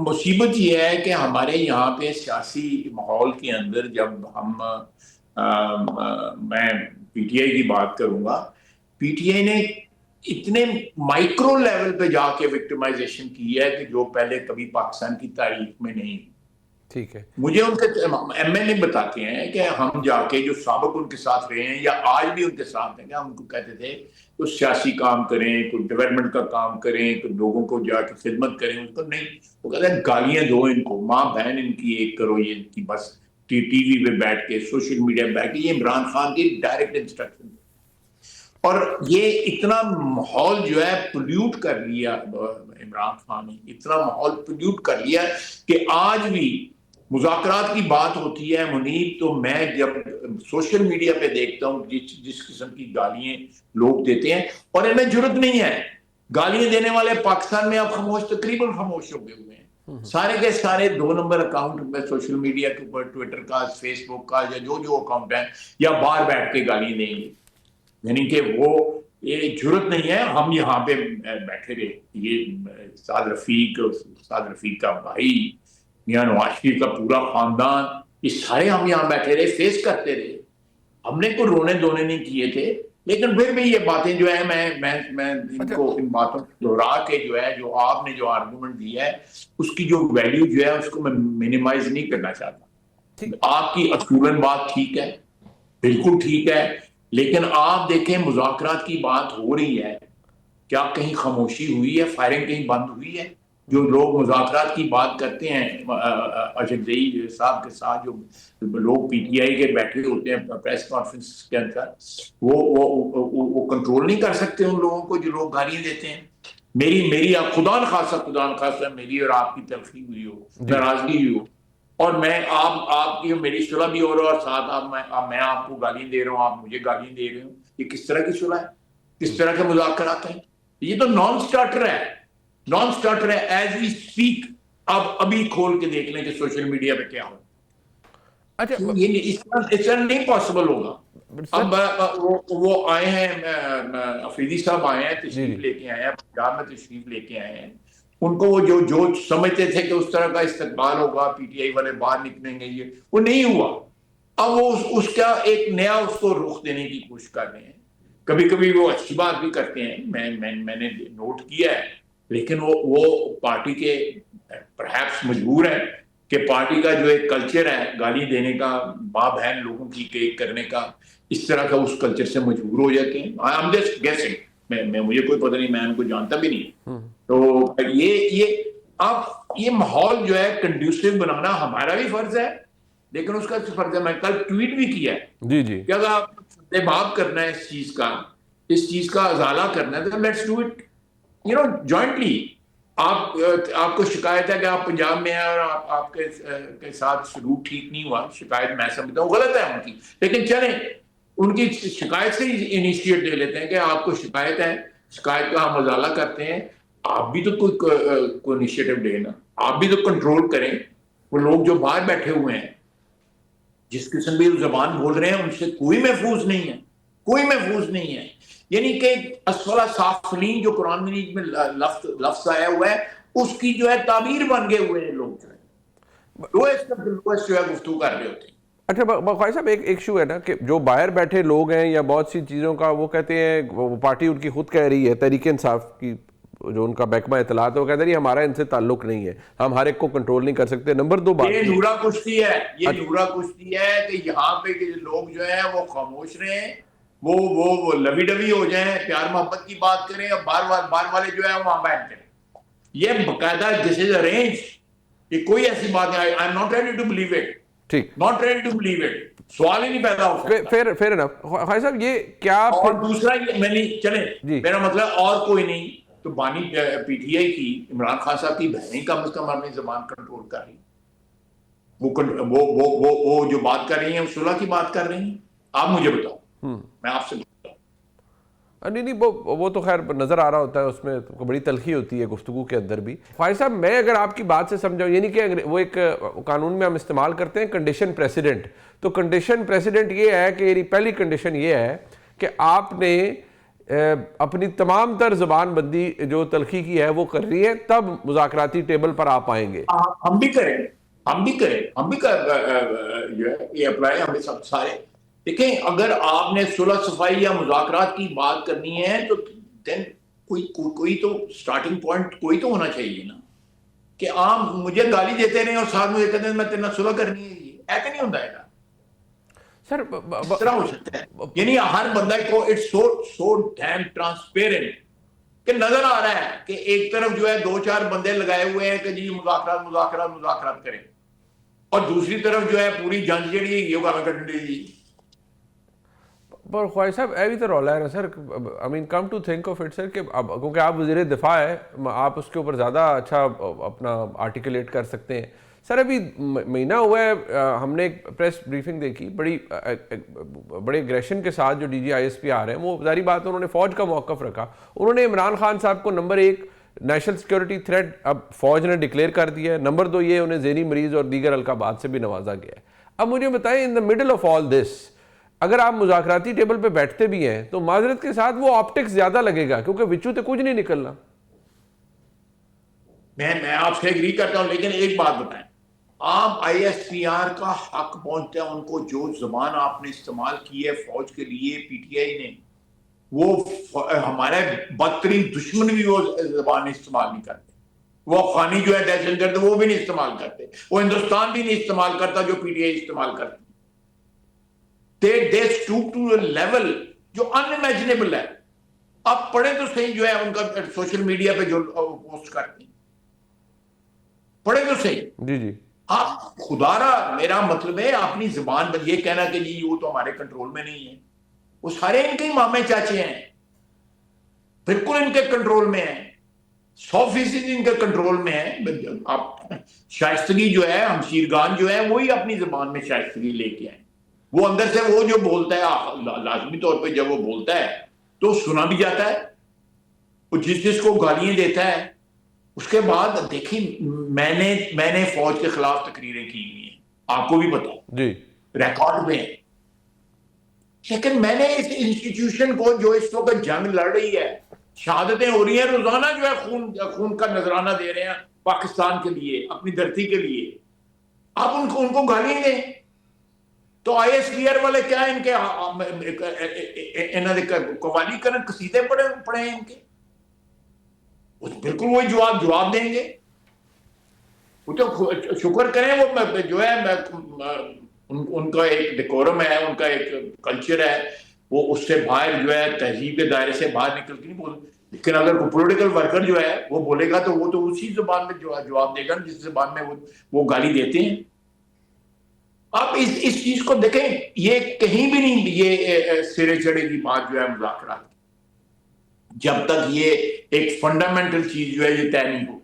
مصیبت یہ ہے کہ ہمارے یہاں پہ سیاسی ماحول کے اندر جب ہم میں پی ٹی آئی کی بات کروں گا، پی ٹی آئی نے اتنے مائکرو لیول پہ جا کے وکٹمائزیشن کی ہے کہ جو پہلے کبھی پاکستان کی تاریخ میں نہیں. ٹھیک ہے. مجھے ان کے ایم ایل اے بتاتے ہیں کہ ہم جا کے جو سابق ان کے ساتھ رہے ہیں یا آج بھی ان کے ساتھ ہیں، ہم ان کو کہتے تھے کوئی سیاسی کام کریں، کوئی ڈیولپمنٹ کا کام کریں، کوئی لوگوں کو جا کے خدمت کریں. ان کو نہیں، وہ کہتے ہیں گالیاں دو ان کو، ماں بہن ان کی ایک کرو، یہ ان کی بس ٹی وی پہ بیٹھ کے سوشل میڈیا پہ بیٹھ کے. یہ عمران خان کی ڈائریکٹ انسٹرکشن. اور یہ اتنا ماحول جو ہے پولیوٹ کر لیا عمران خان نے، اتنا ماحول پولیوٹ کر لیا کہ آج بھی مذاکرات کی بات ہوتی ہے منیب، تو میں جب سوشل میڈیا پہ دیکھتا ہوں جس قسم کی گالیاں لوگ دیتے ہیں، اور ان میں جرت نہیں ہے. گالیاں دینے والے پاکستان میں اب خاموش، تقریباً خاموش ہو گئے ہوئے ہیں. سارے کے سارے 2 نمبر اکاؤنٹ میں سوشل میڈیا کے اوپر، ٹویٹر کا، فیس بک کا، یا جو اکاؤنٹ ہے، یا باہر بیٹھ کے گالی دیں گے. یعنی کہ وہ یہ جرت نہیں ہے. ہم یہاں پہ بیٹھے رہے، یہ استاد رفیق کا بھائی، میاں نواز شریف کا پورا خاندان، یہ سارے ہم یہاں بیٹھے رہے، فیس کرتے رہے. ہم نے کوئی رونے دھونے نہیں کیے تھے. لیکن پھر بھی یہ باتیں جو ہے میں ان کو ان باتوں کو دہرا کے جو ہے، جو آپ نے جو آرگومنٹ دیا ہے، اس کی جو ویلیو جو ہے اس کو میں مینیمائز نہیں کرنا چاہتا. آپ کی اصولاً بات ٹھیک ہے، بالکل ٹھیک ہے، لیکن آپ دیکھیں مذاکرات کی بات ہو رہی ہے، کیا کہیں خاموشی ہوئی ہے؟ فائرنگ کہیں بند ہوئی ہے؟ جو لوگ مذاکرات کی بات کرتے ہیں اشرف صاحب کے ساتھ، جو لوگ پی ٹی آئی کے بیٹھے ہوتے ہیں پریس کانفرنس کے اندر، وہ کنٹرول نہیں کر سکتے ان لوگوں کو جو لوگ گالیاں دیتے ہیں. میری خدا نخواستہ میری اور آپ کی تلخی ہوئی ہو، ناراضگی ہوئی ہو، اور میں آپ کی میری صلح بھی ہو رہا ہے، اور ساتھ میں آپ کو گالیاں دے رہا ہوں، آپ مجھے گالیاں دے رہے ہوں. یہ کس طرح کی صلح ہے؟ کس طرح کے مذاکرات ہیں؟ یہ تو نان سٹارٹر ہے ایز وی اسپیک. آپ ابھی کھول کے دیکھ لیں کہ سوشل میڈیا پہ کیا ہو. اس طرح نہیں پاسبل ہوگا. اب وہ آئے ہیں، افریدی صاحب آئے ہیں، تشریف لے کے آئے ہیں، پنجاب میں تشریف لے کے آئے ہیں. ان کو وہ جو سمجھتے تھے کہ اس طرح کا استقبال ہوگا، پی ٹی آئی والے باہر نکلیں گے، یہ وہ نہیں ہوا. اب وہ اس کا ایک نیا اس کو رخ دینے کی کوشش کر رہے ہیں. کبھی کبھی وہ اچھی بات بھی کرتے ہیں، میں نے نوٹ کیا ہے، لیکن وہ پارٹی کے پرہیپس مجبور ہیں کہ پارٹی کا جو ایک کلچر ہے گالی دینے کا، ماں بہن لوگوں کی کیک کرنے کا، اس طرح کا اس کلچر سے مجبور ہو جاتے ہیں. آئی ایم جسٹ گیسنگ، میں مجھے کوئی پتہ نہیں، میں ان کو جانتا بھی نہیں. تو یہ ماحول جو ہے کنڈیوسو بنانا ہمارا بھی فرض ہے، لیکن اس کا فرض ہے، میں کل ٹویٹ بھی کیا ہے کہ اگر آپ بات کرنا ہے اس چیز کا ازالہ کرنا ہے، تو لیٹس ڈو اٹ جوائنٹلی. آپ کو شکایت ہے کہ آپ پنجاب میں ہیں اور آپ کے ساتھ سلوک ٹھیک نہیں ہوا، شکایت میں سمجھتا ہوں غلط ہے ان کی، لیکن چلیں ان کی شکایت سے انیشیٹ لے لیتے ہیں کہ آپ کو شکایت ہے، شکایت کا ہم ازالہ کرتے ہیں. آپ بھی تو کوئی انیشیٹو لیں نا، آپ بھی تو کنٹرول کریں. وہ لوگ جو باہر بیٹھے ہوئے ہیں، جس قسم کی زبان بول رہے ہیں، ان سے کوئی محفوظ نہیں ہے. یعنی کہ اسفل سافلین جو قرآن مجید میں لفظ آیا ہوا ہے، اس کی جو ہے تعبیر بن گئے ہوئے ہیں لوگ، جو ہے لویسٹ جو ہے گفتگو کر رہے ہوتے ہیں. اچھا خواجہ صاحب، ایک ایشو ہے نا کہ جو باہر بیٹھے لوگ ہیں یا بہت سی چیزوں کا وہ کہتے ہیں، وہ پارٹی ان کی خود کہہ رہی ہے، تحریک انصاف کی جو ان کا محکمہ اطلاعات ہے، وہ کہتے ہیں ہمارا ان سے تعلق نہیں ہے، ہم ہر ایک کو کنٹرول نہیں کر سکتے. نمبر 2 بات یہ نورا کشتی ہے کہ یہاں پہ لوگ جو ہیں وہ خاموش رہیں، وہ لوی ڈوی ہو جائیں، پیار محبت کی بات کریں، اور بار والے جو ہے وہاں بیٹھ کریں. یہ باقاعدہ دس از ارینج. یہ کوئی ایسی بات نہیں. I am not ready to believe it, ٹھیک، not ready to believe it. سوال ہی نہیں پیدا ہو سکتا. فیر انف. خواجہ صاحب یہ کیا اور دوسرا میں نہیں چلیں، جی میرا مطلب اور کوئی نہیں تو بانی پی ٹی آئی کی عمران خان صاحب کی بہنیں کم از کم اپنی زبان کنٹرول کر رہی، وہ جو بات کر رہی ہیں، صلح کی بات کر رہی ہیں. آپ مجھے بتاؤ، میں آپ سے بتاؤں. نہیں وہ تو خیر نظر آ رہا ہوتا ہے، اس میں بڑی تلخی ہوتی ہے گفتگو کے اندر بھی. خواجہ صاحب میں اگر آپ کی بات سے سمجھاؤں، یعنی کہ وہ ایک قانون میں ہم استعمال کرتے ہیں کنڈیشن پریسیڈنٹ. تو کنڈیشن پریسیڈنٹ یہ ہے کہ پہلی کنڈیشن یہ ہے کہ آپ نے اپنی تمام تر زبان بندی جو تلخی کی ہے وہ کر رہی ہے، تب مذاکراتی ٹیبل پر آپ آئیں گے. ہم بھی کریں جو ہے یہ اپلائی ہمیں سب سارے. دیکھیں اگر آپ نے صلح صفائی یا مذاکرات کی بات کرنی ہے تو دین کوئی تو سٹارٹنگ پوائنٹ کوئی تو ہونا چاہیے نا, کہ آپ مجھے گالی دیتے رہے اور ساتھ مجھے کہتے ہیں میں تیرے صلح کرنی ہے. ایسے نہیں ہوتا ہے سر اس طرح ہو سکتا ہے. یعنی ہر بندہ کو اٹس سو ڈیم ٹرانسپیرنٹ کہ نظر آ رہا ہے کہ ایک طرف جو ہے 2-4 بندے لگائے ہوئے ہیں کہ جی مذاکرات کریں, اور دوسری طرف جو ہے پوری جنگ جڑی ہے یہ گانا کرنے دی. پر خواہش صاحب اے بھی تو رولا ہے نا sir, I mean come to think of it sir, کہ اب کیونکہ آپ وزیر دفاع ہے, آپ اس کے اوپر زیادہ اچھا اپنا آرٹیکولیٹ کر سکتے ہیں. سر ابھی مہینہ ہوا ہے, ہم نے ایک پریس بریفنگ دیکھی, بڑے اگریشن کے ساتھ جو D G I S P آ رہے ہیں, وہ ظاہری بات ہے انہوں نے فوج کا موقف رکھا. انہوں نے عمران خان صاحب کو نمبر 1 نیشنل سیکورٹی تھریٹ اب فوج نے ڈکلیئر کر دیا ہے, نمبر 2 یہ انہیں ذہنی مریض اور دیگر القابات سے بھی نوازا گیا ہے. اب مجھے بتائیں ان دا مڈل آف آل دس, اگر آپ مذاکراتی ٹیبل پہ بیٹھتے بھی ہیں تو معذرت کے ساتھ وہ آپٹکس زیادہ لگے گا, کیونکہ وچو تو کچھ نہیں نکلنا. میں آپ سے ایگری کرتا ہوں, لیکن ایک بات بتائیں, آپ آئی ایس پی آر کا حق پہنچتا ہے ان کو. جو زبان آپ نے استعمال کی ہے فوج کے لیے پی ٹی آئی نے, وہ ہمارے بدترین دشمن بھی وہ زبان استعمال نہیں کرتے. وہ افغانی جو ہے دہشت گرد وہ بھی نہیں استعمال کرتے, وہ ہندوستان بھی نہیں استعمال کرتا جو پی ٹی آئی استعمال کرتی. they stoop to a level جو unimaginable ہے. آپ پڑھیں تو صحیح جو ہے ان کا سوشل میڈیا پہ جو پوسٹ کرتے ہیں, پڑھیں تو صحیح. جی جی, آپ خدا را, میرا مطلب ہے اپنی زبان پر یہ کہنا کہ جی وہ تو ہمارے کنٹرول میں نہیں ہے. وہ سارے ان کے ہی مامے چاچے ہیں, بالکل ان کے کنٹرول میں ہیں, 100% ان کے کنٹرول میں ہیں. آپ شائستگی جو ہے, ہمشیرگان جو ہے, وہی اپنی زبان میں شائستگی لے کے آئیں. وہ اندر سے وہ جو بولتا ہے لازمی طور پہ جب وہ بولتا ہے تو سنا بھی جاتا ہے. وہ جس کو گالیاں دیتا ہے, اس کے بعد دیکھیں میں نے فوج کے خلاف تقریریں کی ہوئی ہیں, آپ کو بھی پتا جی ریکارڈ میں. لیکن میں نے اس انسٹیٹیوشن کو جو اس وقت جنگ لڑ رہی ہے, شہادتیں ہو رہی ہیں روزانہ, جو ہے خون کا نذرانہ دے رہے ہیں پاکستان کے لیے, اپنی دھرتی کے لیے, آپ ان کو گالیاں دیں تو آئی ایس پی آر والے کیا ان کے قوالی کرن قصیدے پڑھے ان کے, بالکل وہی جواب دیں گے. وہ تو شکر کریں, وہ جو ہے ان کا ایک ڈیکورم ہے, ان کا ایک کلچر ہے, وہ اس سے باہر جو ہے تہذیب کے دائرے سے باہر نکل کے نہیں بول. لیکن اگر کوئی پولیٹیکل ورکر جو ہے وہ بولے گا تو وہ تو اسی زبان میں جواب دے گا جس زبان میں وہ گالی دیتے ہیں. آپ اس چیز کو دیکھیں, یہ کہیں بھی نہیں یہ سرے چڑھے کی بات جو ہے مذاکرات, جب تک یہ ایک فنڈامنٹل چیز جو ہے یہ طے نہیں ہو.